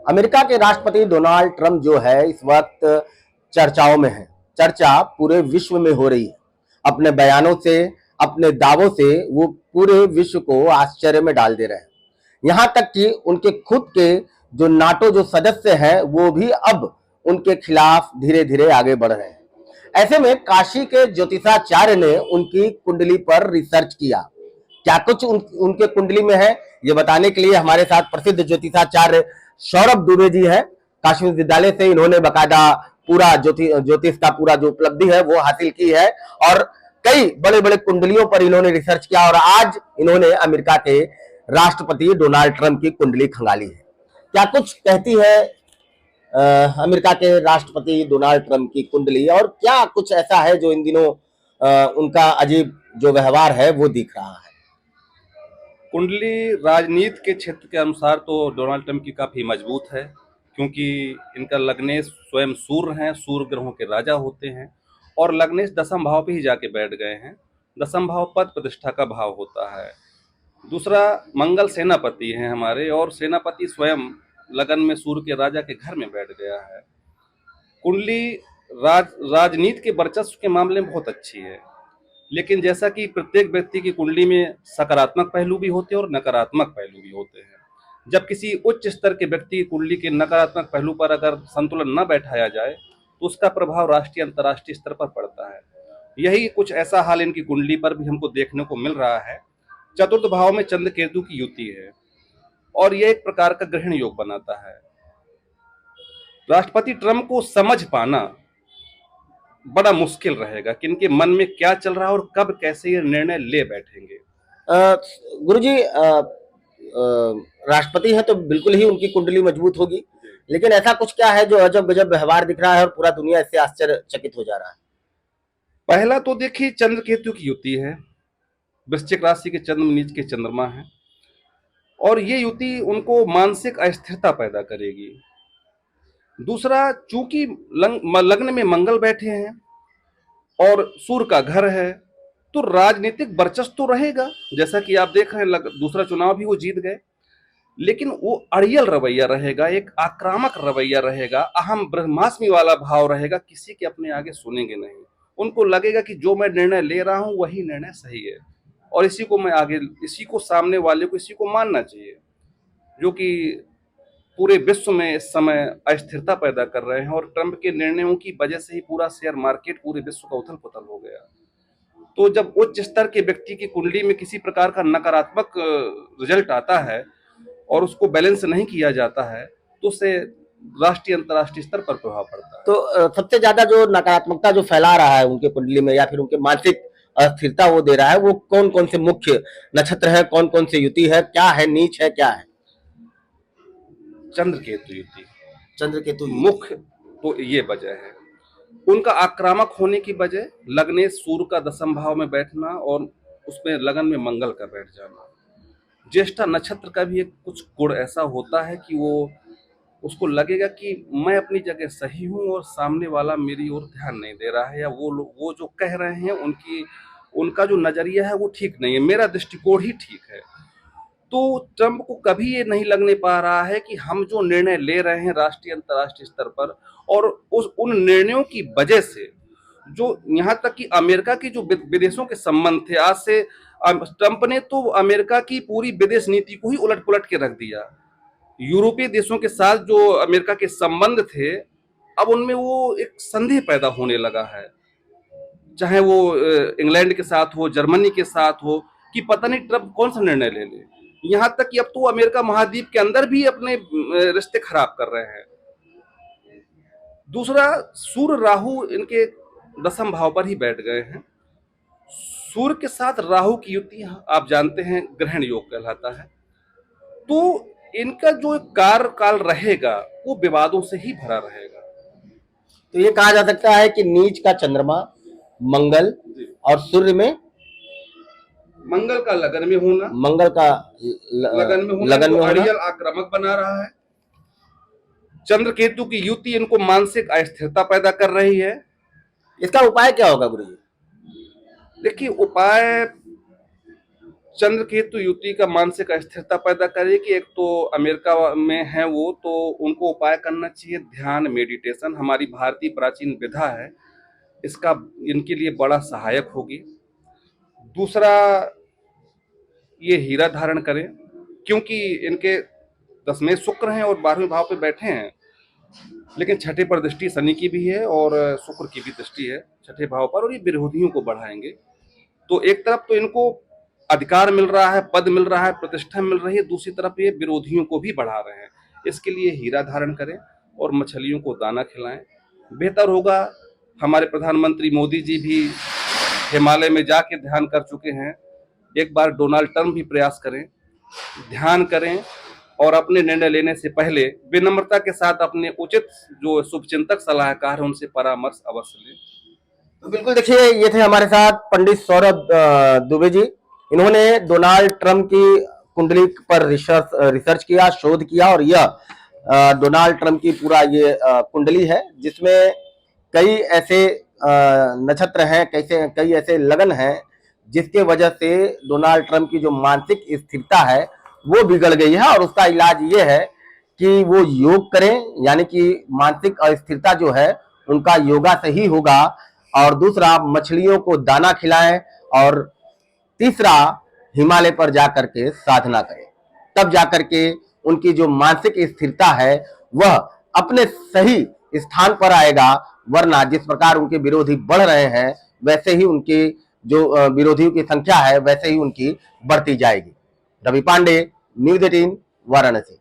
America के राष्ट्रपति Donald Trump जो है इस वक्त चर्चाओं में है। चर्चा पूरे विश्व में हो रही है। अपने बयानों से, अपने दावों से वो पूरे विश्व को आश्चर्य में डाल दे रहे हैं। यहां तक कि उनके खुद के जो नाटो जो सदस्य हैं वो भी अब उनके खिलाफ धीरे धीरे आगे बढ़ रहे हैं। ऐसे में काशी के ज्योतिषाचार्य ने उनकी कुंडली पर रिसर्च किया। क्या कुछ उनके कुंडली में है, ये बताने के लिए हमारे साथ प्रसिद्ध ज्योतिषाचार्य सौरभ दुबे जी है। काशी विश्वविद्यालय से इन्होंने बकायदा पूरा ज्योतिष का पूरा जो उपलब्धि है वो हासिल की है और कई बड़े बड़े कुंडलियों पर इन्होंने रिसर्च किया और आज इन्होंने अमेरिका के राष्ट्रपति डोनाल्ड ट्रंप की कुंडली खंगाली है। क्या कुछ कहती है अमेरिका के राष्ट्रपति डोनाल्ड ट्रंप की कुंडली, और क्या कुछ ऐसा है जो इन दिनों उनका अजीब जो व्यवहार है वो दिख रहा है? कुंडली राजनीति के क्षेत्र के अनुसार तो डोनाल्ड ट्रंप की काफ़ी मजबूत है, क्योंकि इनका लग्नेश स्वयं सूर्य हैं, सूर्य ग्रहों के राजा होते हैं और लग्नेश दसम भाव पे ही जाके बैठ गए हैं। दसम भाव पद प्रतिष्ठा का भाव होता है। दूसरा, मंगल सेनापति हैं हमारे, और सेनापति स्वयं लगन में सूर्य के राजा के घर में बैठ गया है। कुंडली राजनीति के वर्चस्व के मामले में बहुत अच्छी है, लेकिन जैसा कि प्रत्येक व्यक्ति की कुंडली में सकारात्मक पहलू भी होते हैं और नकारात्मक पहलू भी होते हैं। जब किसी उच्च स्तर के व्यक्ति की कुंडली के नकारात्मक पहलू पर अगर संतुलन न बैठाया जाए तो उसका प्रभाव राष्ट्रीय अंतर्राष्ट्रीय स्तर पर पड़ता है। यही कुछ ऐसा हाल इनकी कुंडली पर भी हमको देखने को मिल रहा है। चतुर्थ भाव में चंद्र केतु की युति है और यह एक प्रकार का ग्रहण योग बनाता है। राष्ट्रपति ट्रंप को समझ पाना बड़ा मुश्किल रहेगा कि इनके मन में क्या चल रहा है और कब कैसे ये निर्णय ले बैठेंगे। गुरुजी, राष्ट्रपति है तो बिल्कुल ही उनकी कुंडली मजबूत होगी, लेकिन ऐसा कुछ क्या है जो अजब गजब व्यवहार दिख रहा है और पूरा दुनिया इससे आश्चर्यचकित हो जा रहा है? पहला तो देखिए, चंद्र केतु की युति है, वृश्चिक राशि के चंद्र नीच के चंद्रमा है और ये युति उनको मानसिक अस्थिरता पैदा करेगी। दूसरा, चूंकि लग्न में मंगल बैठे हैं और सूर्य का घर है, तो राजनीतिक वर्चस्व तो रहेगा। जैसा कि आप देख रहे हैं, दूसरा चुनाव भी वो जीत गए, लेकिन वो अड़ियल रवैया रहेगा, एक आक्रामक रवैया रहेगा, अहम ब्रह्मास्मि वाला भाव रहेगा, किसी के अपने आगे सुनेंगे नहीं। उनको लगेगा कि जो मैं निर्णय ले रहा हूं वही निर्णय सही है और इसी को सामने वाले को इसी को मानना चाहिए, जो कि पूरे विश्व में इस समय अस्थिरता पैदा कर रहे हैं। और ट्रंप के निर्णयों की वजह से ही पूरा शेयर मार्केट पूरे विश्व का उथल पुथल हो गया। तो जब उच्च स्तर के व्यक्ति की कुंडली में किसी प्रकार का नकारात्मक रिजल्ट आता है और उसको बैलेंस नहीं किया जाता है तो उससे राष्ट्रीय अंतर्राष्ट्रीय स्तर पर प्रभाव पड़ता है। तो सबसे ज्यादा जो नकारात्मकता जो फैला रहा है उनके कुंडली में या फिर उनके मानसिक अस्थिरता वो दे रहा है, वो कौन कौन से मुख्य नक्षत्र है, कौन कौन से युति है, क्या है, नीच है, क्या है? चंद्र केतु युति, चंद्र केतु मुख्य तो ये वजह है। उनका आक्रामक होने की वजह लग्नेश सूर्य का दसम भाव में बैठना और उसमें लगन में मंगल का बैठ जाना। ज्येष्ठा नक्षत्र का भी एक कुछ गुण ऐसा होता है कि वो उसको लगेगा कि मैं अपनी जगह सही हूं और सामने वाला मेरी ओर ध्यान नहीं दे रहा है, या वो जो कह रहे हैं उनका जो नजरिया है वो ठीक नहीं है, मेरा दृष्टिकोण ही ठीक है। तो ट्रंप को कभी ये नहीं लगने पा रहा है कि हम जो निर्णय ले रहे हैं राष्ट्रीय अंतर्राष्ट्रीय स्तर पर और उन निर्णयों की वजह से जो यहाँ तक कि अमेरिका की जो विदेशों के संबंध थे, आज से ट्रंप ने तो अमेरिका की पूरी विदेश नीति को ही उलट पुलट के रख दिया। यूरोपीय देशों के साथ जो अमेरिका के संबंध थे, अब उनमें वो एक संदेह पैदा होने लगा है, चाहे वो इंग्लैंड के साथ हो, जर्मनी के साथ हो, कि पता नहीं ट्रंप कौन सा निर्णय ले ले। यहाँ तक कि अब तो अमेरिका महाद्वीप के अंदर भी अपने रिश्ते खराब कर रहे हैं। दूसरा, सूर्य राहु इनके दसम भाव पर ही बैठ गए हैं। सूर्य के साथ राहु की युति आप जानते हैं ग्रहण योग कहलाता है। तो इनका जो कार्यकाल रहेगा वो विवादों से ही भरा रहेगा। तो ये कहा जा सकता है कि नीच का चंद्रमा, मंगल और सूर्य में मंगल का लगन में होना, मंगल का लगन में अड़ियल आक्रामक बना रहा है। चंद्र केतु की युति इनको मानसिक अस्थिरता पैदा कर रही है। इसका उपाय क्या होगा गुरु जी? देखिए, उपाय चंद्रकेतु युति का मानसिक अस्थिरता पैदा करेगी। एक तो अमेरिका में है वो, तो उनको उपाय करना चाहिए ध्यान, मेडिटेशन। हमारी भारतीय प्राचीन विधा है, इसका इनके लिए बड़ा सहायक होगी। दूसरा, ये हीरा धारण करें, क्योंकि इनके 10वें शुक्र हैं और 12वें भाव पे बैठे हैं, लेकिन छठे पर दृष्टि शनि की भी है और शुक्र की भी दृष्टि है छठे भाव पर, और ये विरोधियों को बढ़ाएंगे। तो एक तरफ तो इनको अधिकार मिल रहा है, पद मिल रहा है, प्रतिष्ठा मिल रही है, दूसरी तरफ ये विरोधियों को भी बढ़ा रहे हैं। इसके लिए हीरा धारण करें और मछलियों को दाना खिलाएं, बेहतर होगा। हमारे प्रधानमंत्री मोदी जी भी हिमालय में जाके ध्यान कर चुके हैं। एक बार डोनाल्ड ट्रंप भी प्रयास करें, ध्यान करें और अपने निर्णय लेने से पहले विनम्रता के साथ अपने उचित जो शुभचिंतक सलाहकार हैं उनसे परामर्श अवश्य लें। तो बिल्कुल देखिए, ये थे हमारे साथ पंडित सौरभ दुबे जी। इन्होंने डोनाल्ड ट्रंप की कुंडली पर रिसर्च किया, शोध किया, और यह डोनाल्ड ट्रंप की पूरा ये कुंडली है, जिसमें कई ऐसे नक्षत्र हैं, कई ऐसे लगन हैं जिसके वजह से डोनाल्ड ट्रंप की जो मानसिक स्थिरता है वो बिगड़ गई है, और उसका इलाज ये है कि वो योग करें, यानी कि मानसिक अस्थिरता जो है उनका योगा से ही होगा। और दूसरा, मछलियों को दाना खिलाएं, और तीसरा, हिमालय पर जाकर के साधना करें, तब जाकर के उनकी जो मानसिक स्थिरता है वह अपने सही स्थान पर आएगा। वरना जिस प्रकार उनके विरोधी बढ़ रहे हैं, वैसे ही उनके जो विरोधियों की संख्या है वैसे ही उनकी बढ़ती जाएगी। रवि पांडे, न्यूज़ 18, वाराणसी।